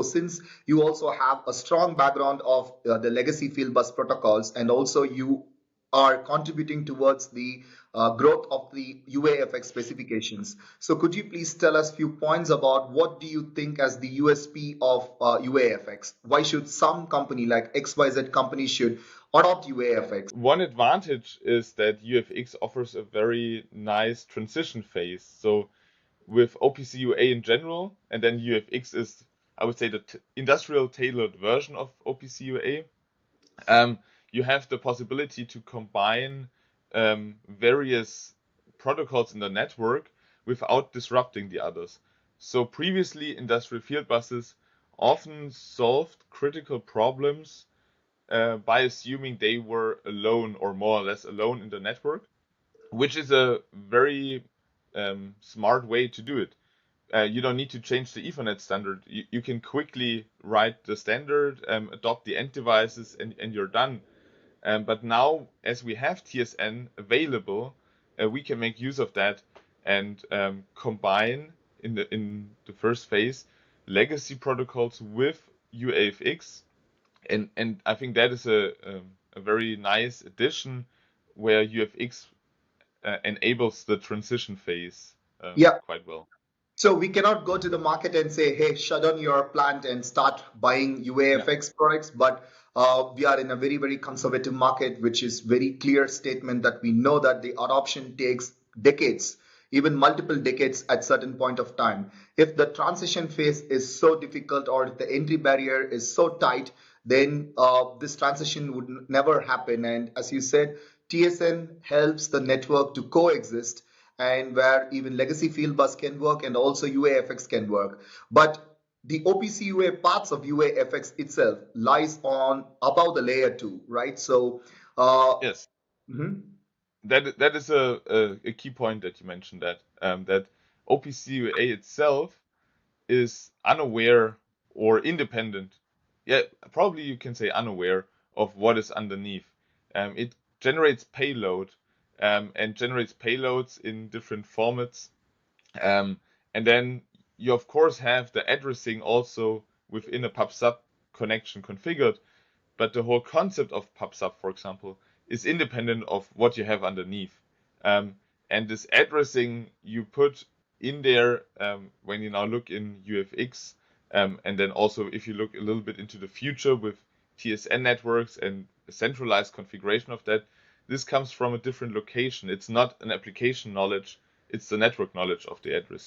since you also have a strong background of the legacy field bus protocols, and also you are contributing towards the growth of the UAFX specifications. So could you please tell us few points about what do you think as the USP of UAFX? Why should some company like XYZ company should adopt UAFX? One advantage is that UFX offers a very nice transition phase. So with OPC UA in general, and then UFX is, I would say, the industrial tailored version of OPC UA. You have the possibility to combine various protocols in the network without disrupting the others. So previously, industrial field buses often solved critical problems by assuming they were alone or more or less alone in the network, which is a very smart way to do it. You don't need to change the Ethernet standard. You can quickly write the standard, adopt the end devices, and you're done. But now, as we have TSN available, we can make use of that and combine in the first phase legacy protocols with UAFX, and I think that is a very nice addition where UFX enables the transition phase Yeah. quite well. So we cannot go to the market and say, hey, shut down your plant and start buying Yeah. UAFX products. But we are in a very, very conservative market, which is very clear statement that we know that the adoption takes decades, even multiple decades at certain point of time. If the transition phase is so difficult or if the entry barrier is so tight, then this transition would never happen. And as you said, TSN helps the network to coexist, and where even legacy field bus can work and also UAFX can work. But the OPC UA parts of UAFX itself lies on above the layer 2, right? So, Yes, mhm. that is a key point that you mentioned, that OPC UA itself is unaware or independent. Yeah, probably you can say unaware of what is underneath. It generates payload and generates payloads in different formats. And then you of course have the addressing also within a pub/sub connection configured, but the whole concept of pub/sub, for example, is independent of what you have underneath. Um, and this addressing you put in there when you now look in UFX, and then also if you look a little bit into the future with TSN networks and a centralized configuration of that, this comes from a different location. It's not an application knowledge, it's the network knowledge of the addressing.